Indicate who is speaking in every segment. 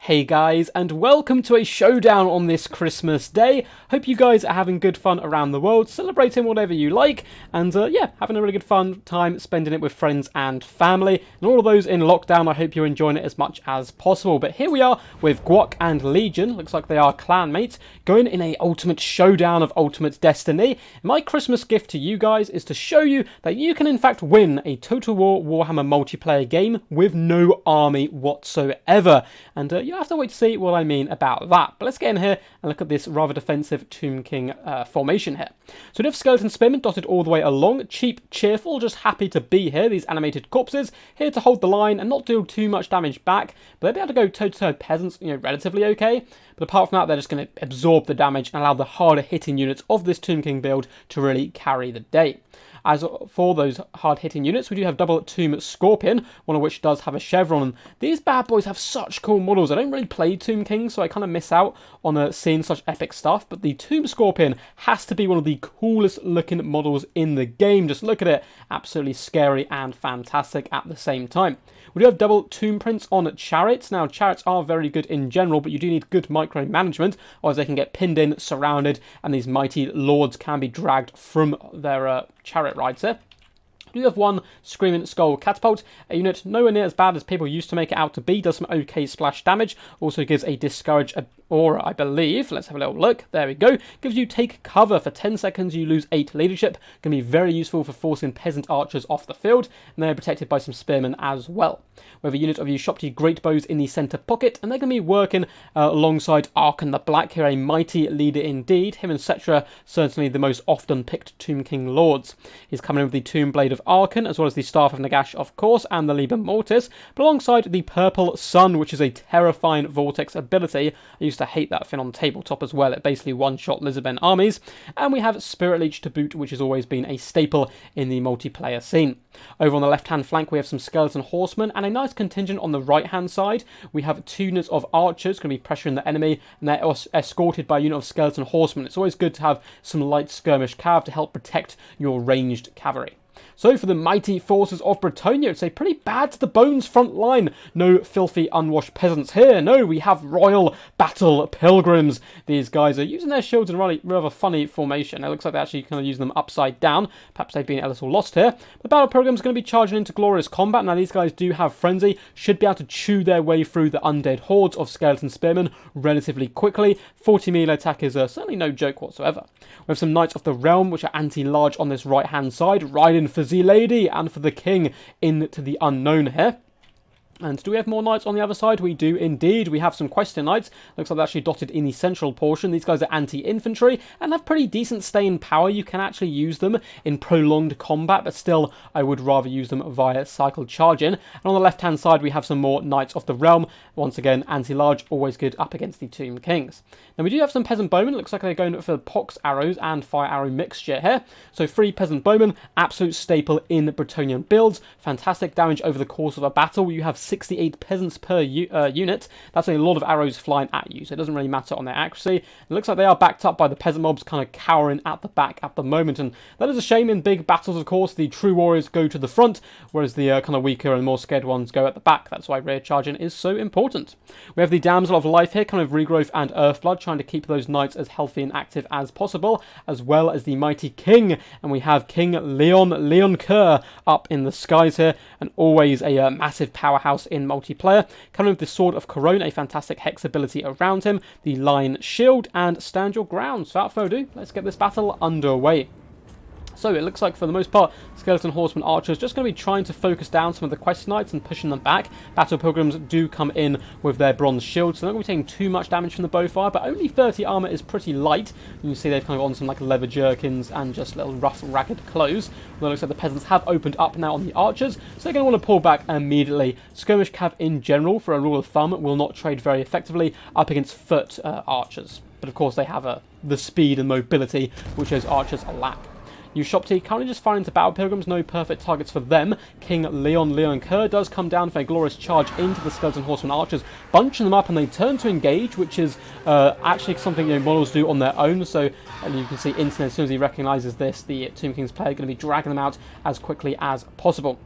Speaker 1: Hey guys, and welcome to a showdown on this Christmas day. Hope you guys are having good fun around the world, celebrating whatever you like, and yeah, having a really good fun time spending it with friends and family. And all of those in lockdown, I hope you're enjoying it as much as possible. But here we are with Guok and Legion, looks like they are clanmates, going in a ultimate showdown of Ultimate Destiny. My Christmas gift to you guys is to show you that you can in fact win a Total War Warhammer multiplayer game with no army whatsoever. And you have to wait to see what I mean about that. But let's get in here and look at this rather defensive Tomb King formation here. So we have Skeleton Spearmen dotted all the way along. Cheap, cheerful, just happy to be here. These animated corpses here to hold the line and not do too much damage back. But they'll be able to go toe-to-toe Peasants, relatively okay. But apart from that, they're just going to absorb the damage and allow the harder hitting units of this Tomb King build to really carry the day. As for those hard-hitting units, we do have double Tomb Scorpion, one of which does have a chevron. And these bad boys have such cool models. I don't really play Tomb King, so I kind of miss out on seeing such epic stuff. But the Tomb Scorpion has to be one of the coolest looking models in the game. Just look at it. Absolutely scary and fantastic at the same time. We do have double Tomb Prints on Chariots. Now, Chariots are very good in general, but you do need good micromanagement, otherwise they can get pinned in, surrounded, and these mighty lords can be dragged from their chariot rides here. We do have one Screaming Skull Catapult, a unit nowhere near as bad as people used to make it out to be, does some okay splash damage, also gives a Discourage aura, I believe. Let's have a little look. There we go. Gives you Take Cover for 10 seconds, you lose 8 leadership. Can be very useful for forcing peasant archers off the field, and they're protected by some spearmen as well. We have a unit of Ushopti Great Bows in the centre pocket, and they're going to be working alongside Arkan the Black here, a mighty leader indeed. Him and Cetra, certainly the most often picked Tomb King lords. He's coming in with the Tomb Blade of Arkan, as well as the Staff of Nagash, of course, and the Liber Mortis, but alongside the Purple Sun, which is a terrifying vortex ability. I used to hate that thing on tabletop as well. It basically one-shot Lizardmen armies. And we have Spirit Leech to boot, which has always been a staple in the multiplayer scene. Over on the left-hand flank, we have some Skeleton Horsemen, and a nice contingent on the right-hand side. We have 2 units of archers going to be pressuring the enemy, and they're escorted by a unit of Skeleton Horsemen. It's always good to have some light skirmish cav to help protect your ranged cavalry. So for the mighty forces of Bretonnia, it's a pretty bad to the bones front line. No filthy unwashed peasants here. No, we have royal battle pilgrims. These guys are using their shields in a rather funny formation. It looks like they're actually kind of using them upside down. Perhaps they've been a little lost here. The battle pilgrims are going to be charging into glorious combat. Now these guys do have frenzy. Should be able to chew their way through the undead hordes of skeleton spearmen relatively quickly. 40 melee attack is certainly no joke whatsoever. We have some Knights of the Realm, which are anti-large on this right-hand side, riding for the lady and for the king into the unknown here. And do we have more knights on the other side? We do indeed. We have some Question Knights. Looks like they're actually dotted in the central portion. These guys are anti-infantry and have pretty decent staying power. You can actually use them in prolonged combat, but still, I would rather use them via cycle charging. And on the left-hand side, we have some more Knights of the Realm. Once again, anti-large, always good up against the Tomb Kings. Now, we do have some Peasant Bowmen. Looks like they're going for Pox Arrows and Fire Arrow mixture here. So 3 Peasant Bowmen, absolute staple in Bretonian builds. Fantastic damage over the course of a battle. You have 68 peasants per unit. That's a lot of arrows flying at you, so it doesn't really matter on their accuracy. It looks like they are backed up by the peasant mobs kind of cowering at the back at the moment, and that is a shame. In big battles, of course, the true warriors go to the front, whereas the kind of weaker and more scared ones go at the back. That's why rear charging is so important. We have the Damsel of Life here, kind of regrowth and Earthblood, trying to keep those knights as healthy and active as possible, as well as the mighty king, and we have King Leon Kerr up in the skies here, and always a massive powerhouse in multiplayer, coming with the Sword of Corone, a fantastic hex ability around him, the Lion Shield, and Stand Your Ground. So without further ado, let's get this battle underway. So it looks like for the most part, Skeleton Horseman archers just going to be trying to focus down some of the Quest Knights and pushing them back. Battle Pilgrims do come in with their bronze shields, so they're not going to be taking too much damage from the bowfire, but only 30 armor is pretty light. You can see they've kind of on some like leather jerkins and just little rough, ragged clothes. Although it looks like the peasants have opened up now on the archers, so they're going to want to pull back immediately. Skirmish cav in general, for a rule of thumb, will not trade very effectively up against foot archers. But of course they have the speed and mobility which those archers lack. Ushopti currently just firing into Battle Pilgrims, no perfect targets for them. King Leon Kerr does come down for a glorious charge into the Skeleton Horseman archers, bunching them up, and they turn to engage, which is actually something models do on their own. So and you can see instantly, as soon as he recognises this, the Tomb King's player is going to be dragging them out as quickly as possible.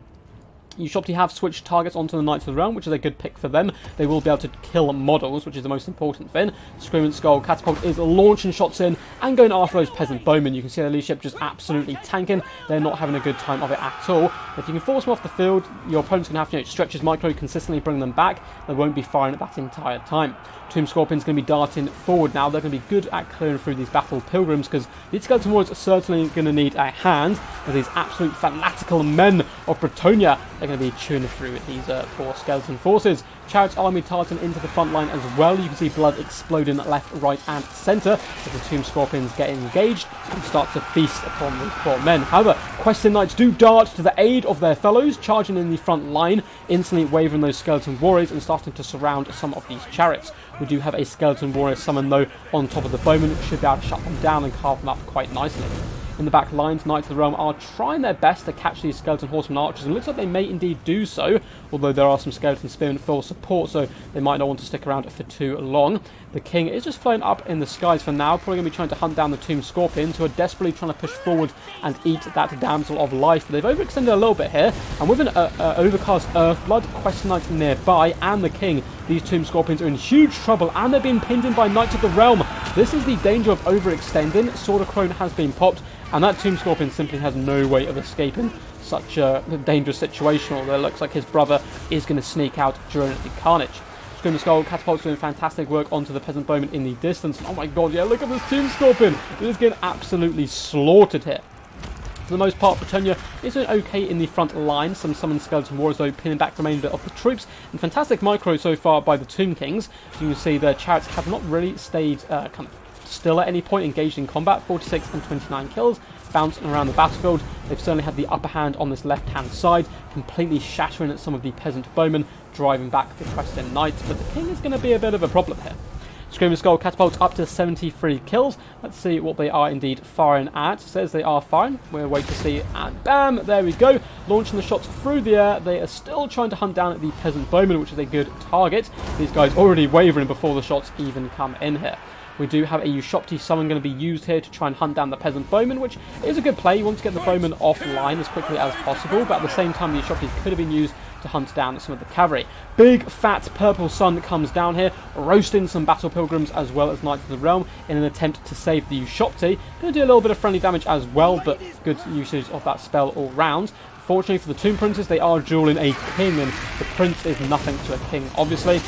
Speaker 1: Ushopti have switched targets onto the Knights of the Realm, which is a good pick for them. They will be able to kill models, which is the most important thing. Screaming Skull Catapult is launching shots in and going after those Peasant Bowmen. You can see their leadership just absolutely tanking. They're not having a good time of it at all. If you can force them off the field, your opponent's going to have to stretch his micro, consistently bring them back. They won't be firing at that entire time. Tomb Scorpion's going to be darting forward now. They're going to be good at clearing through these battle pilgrims because these skeleton warriors are certainly going to need a hand as these absolute fanatical men of Bretonnia are going to be chewing through these poor skeleton forces. Chariot's army targeting into the front line as well. You can see blood exploding left, right and centre as the Tomb Scorpions get engaged and start to feast upon these poor men. However, Questing Knights do dart to the aid of their fellows, charging in the front line, instantly wavering those skeleton warriors and starting to surround some of these chariots. We do have a skeleton warrior summon though on top of the bowmen, which should be able to shut them down and carve them up quite nicely. In the back lines, Knights of the Realm are trying their best to catch these skeleton horseman archers, and it looks like they may indeed do so, although there are some skeleton spearmen full support, so they might not want to stick around for too long. The king is just flown up in the skies for now, probably going to be trying to hunt down the Tomb Scorpions, who are desperately trying to push forward and eat that Damsel of Life. But they've overextended a little bit here, and with an overcast Earthblood, Questing Knight nearby, and the king, these Tomb Scorpions are in huge trouble, and they're being pinned in by Knights of the Realm. This is the danger of overextending. Sword of Crone has been popped, and that Tomb Scorpion simply has no way of escaping such a dangerous situation, although it looks like his brother is going to sneak out during the carnage. Screaming Skull Catapult's doing fantastic work onto the Peasant Bowmen in the distance. Oh my god, yeah, look at this Tomb Scorpion! It is getting absolutely slaughtered here. For the most part, Bretonnia is doing okay in the front line. Some summoned skeleton warriors though pinning back the remainder of the troops. And fantastic micro so far by the Tomb Kings. As you can see, their chariots have not really stayed kind of still at any point engaged in combat. 46 and 29 kills, bouncing around the battlefield. They've certainly had the upper hand on this left-hand side, completely shattering at some of the Peasant Bowmen, driving back the Questing Knights. But the king is going to be a bit of a problem here. Screaming Skull Catapults up to 73 kills. Let's see what they are indeed firing at. It says they are firing. We'll wait to see. And bam! There we go. Launching the shots through the air. They are still trying to hunt down the Peasant Bowmen, which is a good target. These guys already wavering before the shots even come in here. We do have a Ushopti summon going to be used here to try and hunt down the Peasant Bowmen, which is a good play. You want to get the Bowmen offline as quickly as possible, but at the same time the Ushopti could have been used to hunt down some of the cavalry. Big fat purple sun comes down here, roasting some battle pilgrims as well as Knights of the Realm in an attempt to save the Ushopti. Going to do a little bit of friendly damage as well, but good usage of that spell all round. Fortunately for the Tomb Princes, they are dueling a king, and the prince is nothing to a king, obviously.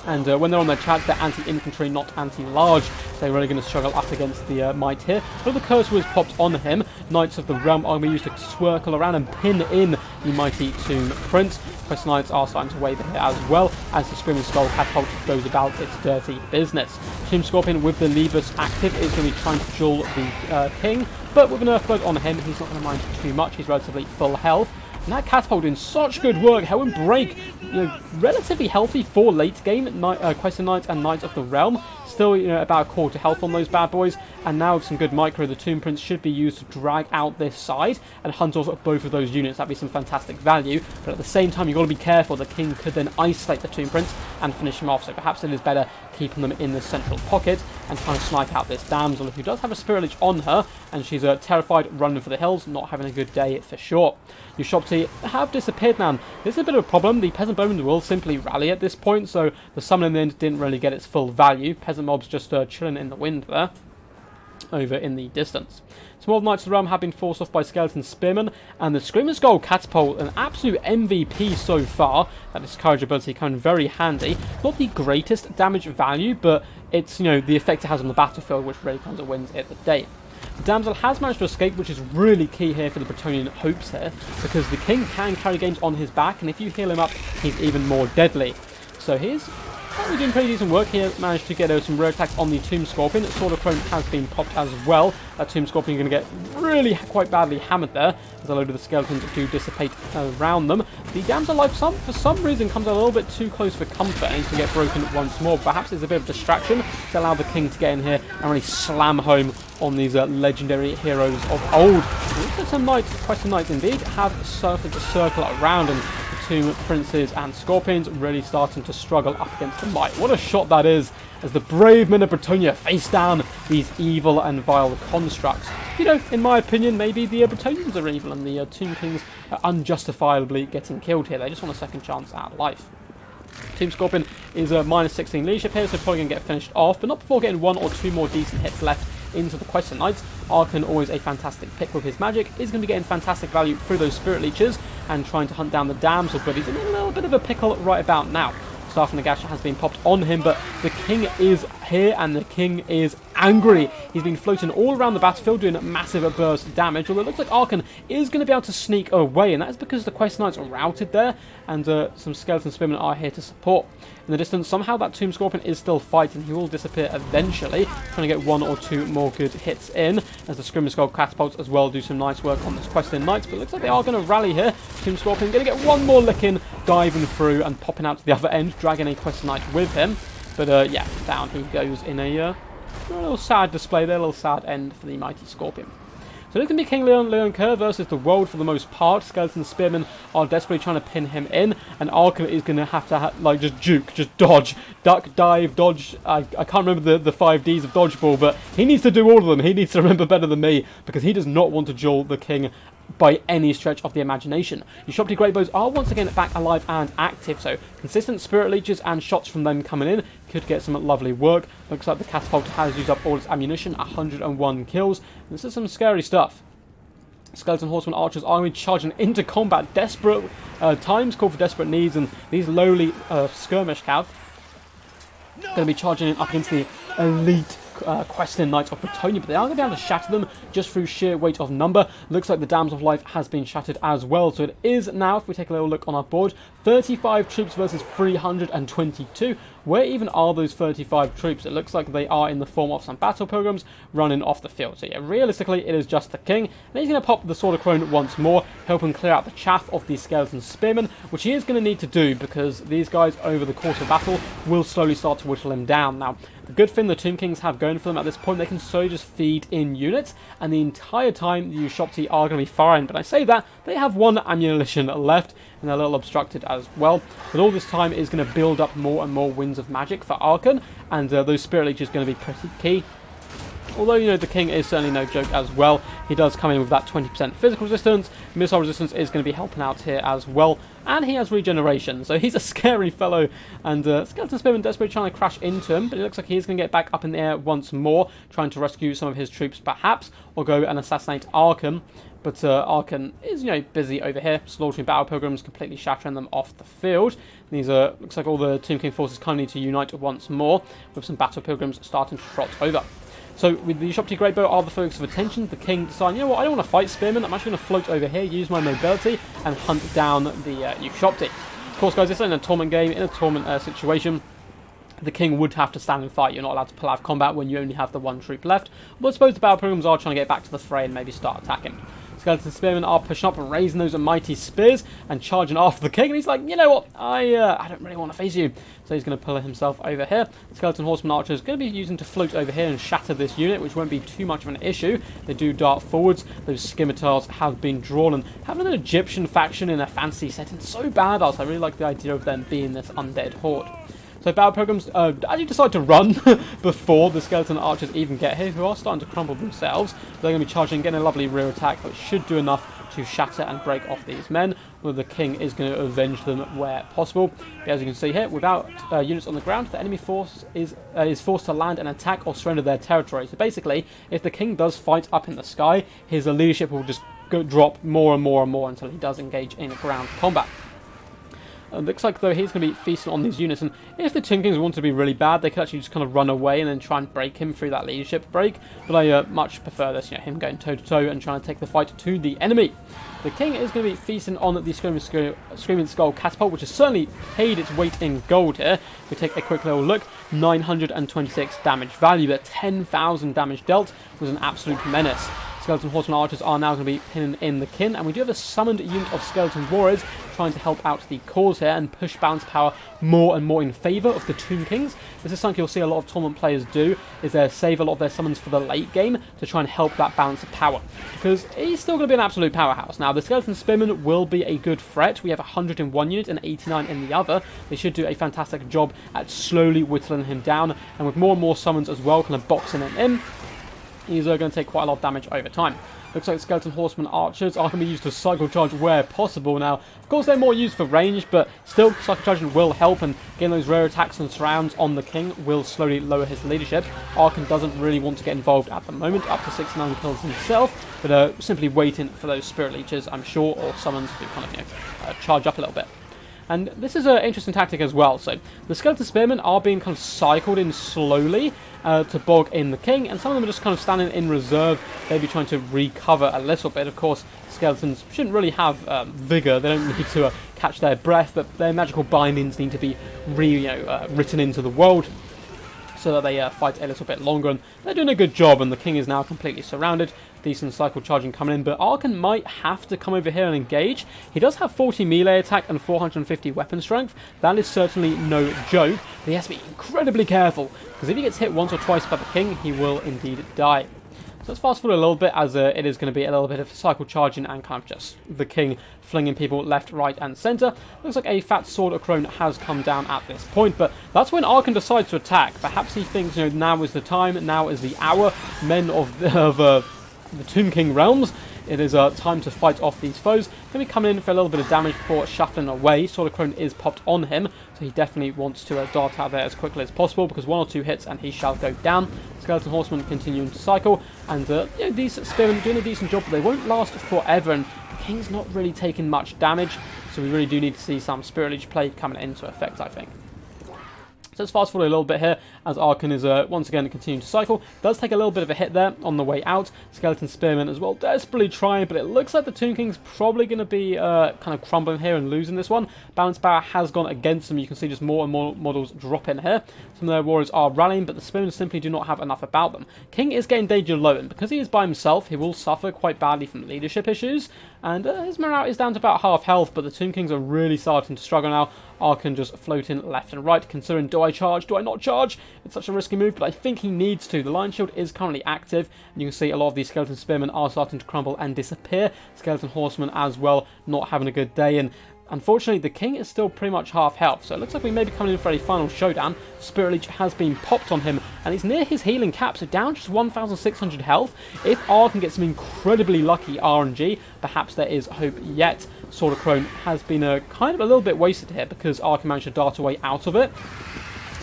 Speaker 1: And when they're on their charts, they're anti-infantry, not anti-large. So they're really going to struggle up against the might here. But the curse was popped on him. Knights of the Realm are going to be used to swircle around and pin in the mighty Tomb Prince. Questing Knights are starting to waver here as well, as the Screaming Skull Catapult goes about its dirty business. Tomb Scorpion with the Libus active is going to be trying to duel the king. But with an Earthblood on him, he's not going to mind too much. He's relatively full health. And that Catapult doing such good work. Hell and Break, relatively healthy for late game. Questing Knights and Knights of the Realm. Still, about a quarter health on those bad boys. And now with some good micro, the Tomb Prince should be used to drag out this side and hunt off both of those units. That'd be some fantastic value. But at the same time, you've got to be careful. The king could then isolate the Tomb Prince and finish him off. So perhaps it is better keeping them in the central pocket and trying to snipe out this damsel, who does have a Spirit Lich on her. And she's terrified, running for the hills, not having a good day for sure. Ushopti have disappeared now. This is a bit of a problem. The Peasant Bowmen will simply rally at this point, so the summon in the end didn't really get its full value. Peasant mobs just chilling in the wind there, over in the distance. Some more Knights of the Realm have been forced off by Skeleton Spearmen, and the Screaming Skull Catapult, an absolute MVP so far. That Discourage ability coming very handy. Not the greatest damage value, but it's, the effect it has on the battlefield, which really kind of wins it the day. The damsel has managed to escape, which is really key here for the Bretonnian hopes here, because the king can carry games on his back, and if you heal him up, he's even more deadly. So he's probably doing pretty decent work. He has managed to get some rear attacks on the Tomb Scorpion. Sword of Crone has been popped as well. That Tomb Scorpion is going to get really quite badly hammered there, as a load of the skeletons do dissipate around them. The damsel life for some reason comes a little bit too close for comfort and needs to get broken once more. Perhaps it's a bit of a distraction to allow the king to get in here and really slam home on these legendary heroes of old. Some Questing Knights indeed have started to circle around, and the Tomb Princes and Scorpions really starting to struggle up against the might. What a shot that is, as the brave men of Bretonnia face down these evil and vile constructs. you know, in my opinion, maybe the Bretonians are evil and the Tomb Kings are unjustifiably getting killed here. They just want a second chance at life. Team Scorpion is a -16 leadership here, so probably going to get finished off, but not before getting 1 or 2 more decent hits left into the Questing Knights. Arkan, always a fantastic pick with his magic, is going to be getting fantastic value through those Spirit Leeches and trying to hunt down the damsel, but he's in a little bit of a pickle right about now. Staff and Nagasha has been popped on him, but the king is here and the king is angry. He's been floating all around the battlefield doing massive burst damage, although it looks like Arkan is going to be able to sneak away, and that is because the Quest Knights are routed there and some Skeleton Spearmen are here to support. In the distance, somehow that Tomb Scorpion is still fighting. He will disappear eventually, trying to get 1 or 2 more good hits in, as the Screaming Skull Catapults as well do some nice work on this Questing Knights, but it looks like they are going to rally here. Tomb Scorpion going to get 1 more lick in, diving through and popping out to the other end, dragging a Questing Knight with him. But yeah, down he goes in a little sad display there, a little sad end for the mighty Scorpion. So it's going to be King Leon Kerr versus the world for the most part. Skeleton Spearmen are desperately trying to pin him in, and Arkan is going to have to like just juke, just dodge, duck, dive, dodge. I can't remember the 5 Ds of dodgeball, but he needs to do all of them. He needs to remember better than me, because he does not want to duel the king by any stretch of the imagination. Your Shopty Great Bows are once again back alive and active, so consistent Spirit Leeches and shots from them coming in could get some lovely work. Looks like the Catapult has used up all its ammunition, 101 kills. This is some scary stuff. Skeleton Horseman Archers are going to be charging into combat. Desperate times call for desperate needs, and these lowly skirmish cav going to be charging in up against the elite Questing Knights of Bretonnia, but they are going to be able to shatter them just through sheer weight of number. Looks like the Damsel of Life has been shattered as well, so it is now, if we take a little look on our board, 35 troops versus 322. Where even are those 35 troops? It looks like they are in the form of some battle pilgrims running off the field. So yeah, realistically, it is just the king. And he's going to pop the Sword of Crone once more, helping clear out the chaff of the Skeleton Spearmen, which he is going to need to do because these guys, over the course of battle, will slowly start to whittle him down. Now, the good thing the Tomb Kings have going for them at this point, they can slowly just feed in units, and the entire time the Ushopti are going to be firing. But I say that, they have 1 ammunition left, and they're a little obstructed as well. But all this time is going to build up more and more winds of magic for Arkan, and those Spirit Leeches are going to be pretty key. Although, you know, the king is certainly no joke as well. He does come in with that 20% physical resistance. Missile resistance is going to be helping out here as well. And he has regeneration, so he's a scary fellow. And Skeleton Spearman desperately trying to crash into him, but it looks like he's going to get back up in the air once more, trying to rescue some of his troops perhaps, or go and assassinate Arkan. But Arkan is, you know, busy over here, slaughtering battle pilgrims, completely shattering them off the field. And these looks like all the Tomb King forces kind of need to unite once more, with some battle pilgrims starting to trot over. So with the Ushopti Great Bow are the focus of attention. The king deciding, you know what, I don't want to fight Spearmen. I'm actually going to float over here, use my mobility, and hunt down the Ushopti. Of course, guys, this isn't a tournament game. In a tournament situation, the king would have to stand and fight. You're not allowed to pull out of combat when you only have the 1 troop left. But I suppose the battle pilgrims are trying to get back to the fray and maybe start attacking. Skeleton Spearmen are pushing up and raising those mighty spears and charging after the king. And he's like, you know what, I don't really want to face you. So he's going to pull himself over here. Skeleton Horseman Archer is going to be using to float over here and shatter this unit, which won't be too much of an issue. They do dart forwards. Those scimitars have been drawn, and having an Egyptian faction in a fantasy setting so badass. I really like the idea of them being this undead horde. So battle pilgrims actually decide to run before the skeleton archers even get here, who are starting to crumble themselves. They're going to be charging, getting a lovely rear attack, which should do enough to shatter and break off these men. Well, the king is going to avenge them where possible. But as you can see here, without units on the ground, the enemy force is forced to land and attack or surrender their territory. So basically, if the king does fight up in the sky, his leadership will just drop more and more and more until he does engage in ground combat. Looks like, though, he's going to be feasting on these units, and if the Tomb Kings want to be really bad, they could actually just kind of run away and then try and break him through that leadership break, but I much prefer this, you know, him going toe-to-toe and trying to take the fight to the enemy. The king is going to be feasting on the Screaming Skull Catapult, which has certainly paid its weight in gold here. If we take a quick little look, 926 damage value, but 10,000 damage dealt was an absolute menace. Skeleton Horseman Archers are now going to be pinning in the kin, and we do have a summoned unit of Skeleton Warriors trying to help out the cause here and push balance power more and more in favour of the Tomb Kings. This is something you'll see a lot of tournament players do, is they save a lot of their summons for the late game to try and help that balance of power, because he's still going to be an absolute powerhouse. Now, the Skeleton Spearmen will be a good threat. We have 100 in one unit and 89 in the other. They should do a fantastic job at slowly whittling him down, and with more and more summons as well, kind of boxing him in. he's going to take quite a lot of damage over time. Looks like skeleton horseman archers are going to be used to cycle charge where possible. Now, of course, they're more used for range, but still, cycle charging will help, and getting those rare attacks and surrounds on the king will slowly lower his leadership. Arkan doesn't really want to get involved at the moment, up to 69 kills himself, but simply waiting for those spirit leeches, I'm sure, or summons to kind of, charge up a little bit. And this is an interesting tactic as well. So the skeleton spearmen are being kind of cycled in slowly to bog in the king, and some of them are just kind of standing in reserve, maybe trying to recover a little bit. Of course, skeletons shouldn't really have vigor. They don't need to catch their breath, but their magical bindings need to be written into the world, so that they fight a little bit longer, and they're doing a good job, and the king is now completely surrounded. Decent cycle charging coming in, but Arkan might have to come over here and engage. He does have 40 melee attack and 450 weapon strength. That is certainly no joke, but he has to be incredibly careful, because if he gets hit once or twice by the king, he will indeed die. So let's fast forward a little bit, as it is going to be a little bit of cycle charging and kind of just the king flinging people left, right, and centre. Looks like a fat sword crone has come down at this point, but that's when Arkan decides to attack. Perhaps he thinks, now is the time, now is the hour. Men of the Tomb King realms, it is time to fight off these foes. Going to be coming in for a little bit of damage before shuffling away. Sword crone is popped on him, so he definitely wants to dart out there as quickly as possible, because 1 or 2 hits and he shall go down. Skeleton horsemen continuing to cycle, and these spearmen doing a decent job, but they won't last forever, and the king's not really taking much damage, so we really do need to see some spirit leech play coming into effect, I think. So let's fast forward a little bit here, as Arkan is once again continuing to cycle. Does take a little bit of a hit there on the way out. Skeleton spearmen as well, desperately trying, but it looks like the Tomb King's probably going to be kind of crumbling here and losing this one. Balance power has gone against them. You can see just more and more models drop in here. Some of their warriors are rallying, but the spearmen simply do not have enough about them. King is getting danger low, and because he is by himself, he will suffer quite badly from leadership issues, and his morale is down to about half health, but the Tomb Kings are really starting to struggle now. Arkan just floating left and right, considering, do I charge, do I not charge? It's such a risky move, but I think he needs to. The Lion Shield is currently active, and you can see a lot of these skeleton spearmen are starting to crumble and disappear. Skeleton horsemen as well, not having a good day, and unfortunately the king is still pretty much half health, so it looks like we may be coming in for a final showdown. Spirit Leech has been popped on him, and he's near his healing cap, so down just 1,600 health. If Arkan gets some incredibly lucky RNG, perhaps there is hope yet. Sword crone has been kind of a little bit wasted here, because Arkan managed to dart away out of it,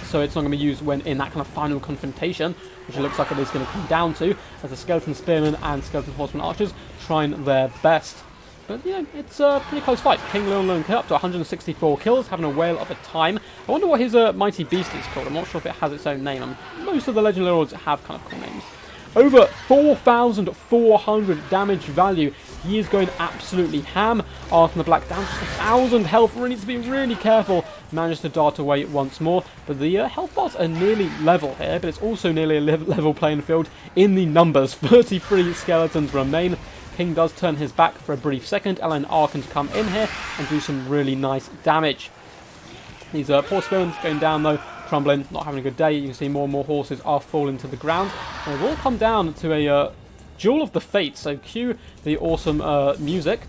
Speaker 1: so it's not going to be used when in that kind of final confrontation, which it looks like it is going to come down to, as the skeleton spearmen and skeleton horseman archers trying their best. But it's a pretty close fight. King Leon up to 164 kills, having a whale of a time. I wonder what his mighty beast is called. I'm not sure if it has its own name. Most of the legendary lords have kind of cool names. Over 4,400 damage value. He is going absolutely ham. Arkan the Black down just 1,000 health. Really needs to be really careful. Manages to dart away once more. But the health bars are nearly level here, but it's also nearly a level playing field in the numbers. 33 skeletons remain. King does turn his back for a brief second, allowing Arkan to come in here and do some really nice damage. These poor spearmen going down though, crumbling, not having a good day. You can see more and more horses are falling to the ground. And it will come down to a duel of the fates, so cue the awesome music.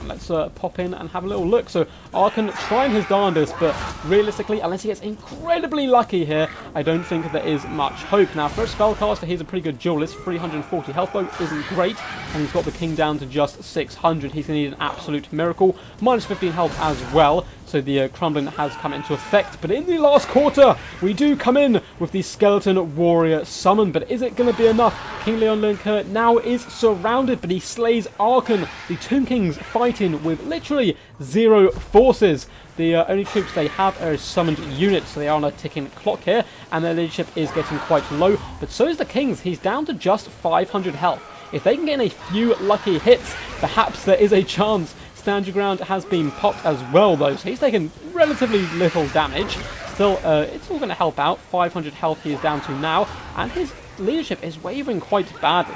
Speaker 1: Let's pop in and have a little look. So Arkan trying his darndest, but realistically, unless he gets incredibly lucky here, I don't think there is much hope. Now, for a spellcaster, he's a pretty good duelist. 340 health though isn't great, and he's got the king down to just 600. He's going to need an absolute miracle. Minus 15 health as well, so the crumbling has come into effect. But in the last quarter, we do come in with the skeleton warrior summon, but is it going to be enough? King Leon Lunker now is surrounded, but he slays Arkan. The Tomb Kings fighting with literally 0 forces. The only troops they have are summoned units, so they are on a ticking clock here, and their leadership is getting quite low, but so is the King's. He's down to just 500 health. If they can get in a few lucky hits, perhaps there is a chance. Stand Your Ground has been popped as well though, so he's taken relatively little damage. Still, it's all going to help out. 500 health he is down to now, and his leadership is wavering quite badly.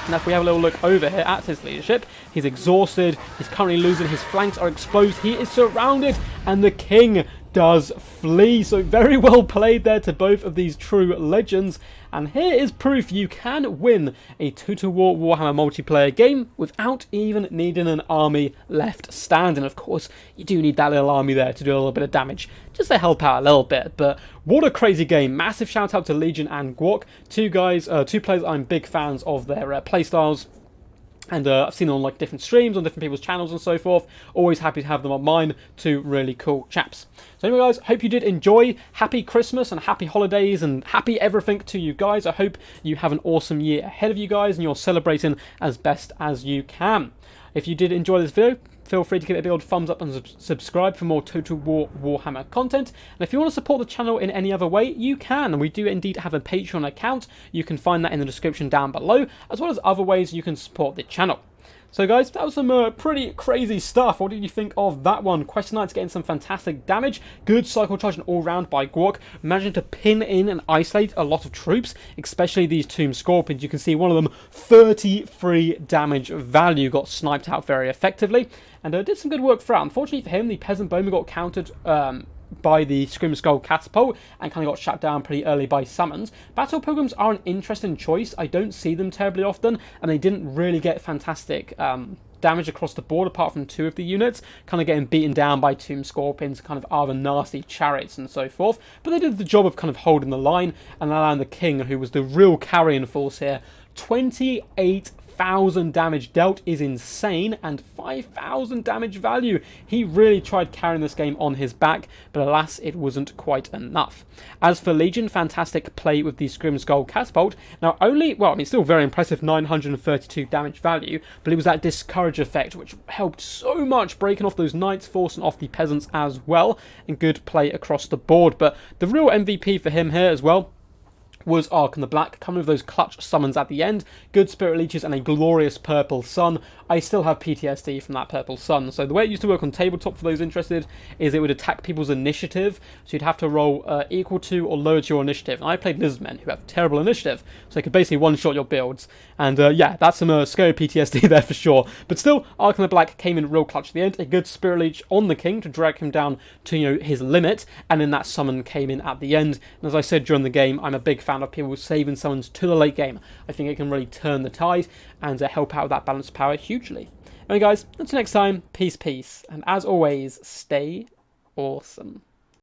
Speaker 1: Now if we have a little look over here at his leadership, he's exhausted, he's currently losing, his flanks are exposed, he is surrounded, and the king does flee. So very well played there to both of these true legends. And here is proof you can win a Total War Warhammer multiplayer game without even needing an army left standing. Of course, you do need that little army there to do a little bit of damage, just to help out a little bit. But what a crazy game. Massive shout out to Legion and Gwok. Two players I'm big fans of their playstyles. And I've seen them on like different streams, on different people's channels and so forth. Always happy to have them on mine. Two really cool chaps. So anyway, guys, hope you did enjoy. Happy Christmas and happy holidays and happy everything to you guys. I hope you have an awesome year ahead of you guys and you're celebrating as best as you can. If you did enjoy this video, feel free to give it a big old thumbs up and subscribe for more Total War Warhammer content. And if you want to support the channel in any other way, you can. And we do indeed have a Patreon account. You can find that in the description down below, as well as other ways you can support the channel. So guys, that was some pretty crazy stuff. What did you think of that one? Question Knight's getting some fantastic damage. Good cycle charge and all round by Gwok. Managing to pin in and isolate a lot of troops, especially these Tomb Scorpions. You can see one of them 33 damage value. Got sniped out very effectively. And did some good work throughout. Unfortunately for him, the Peasant Bowmen got countered by the Scream Skull Catapult and kind of got shut down pretty early by summons. Battle Pilgrims are an interesting choice. I don't see them terribly often, and they didn't really get fantastic damage across the board apart from two of the units, kind of getting beaten down by Tomb Scorpions, kind of other nasty chariots and so forth. But they did the job of kind of holding the line and allowing the King, who was the real carrying force here, 28,000 damage dealt is insane, and 5,000 damage value. He really tried carrying this game on his back, but alas, it wasn't quite enough. As for Legion, fantastic play with the Scream Skull Catapult. Now still very impressive, 932 damage value, but it was that discourage effect which helped so much, breaking off those knights, forcing off the peasants as well, and good play across the board. But the real MVP for him here as well was Archon the Black, coming with those clutch summons at the end. Good Spirit Leeches and a glorious Purple Sun. I still have PTSD from that Purple Sun. So the way it used to work on tabletop, for those interested, is it would attack people's initiative. So you'd have to roll equal to or lower to your initiative. And I played Lizardmen, who have terrible initiative. So they could basically one-shot your builds. And yeah, that's some scary PTSD there for sure. But still, Archon the Black came in real clutch at the end. A good Spirit Leech on the King to drag him down to, his limit. And then that summon came in at the end. And as I said during the game, I'm a big fan of people saving summons to the late game. I think it can really turn the tide and help out with that balanced power hugely. Anyway guys, until next time, peace, and as always, stay awesome.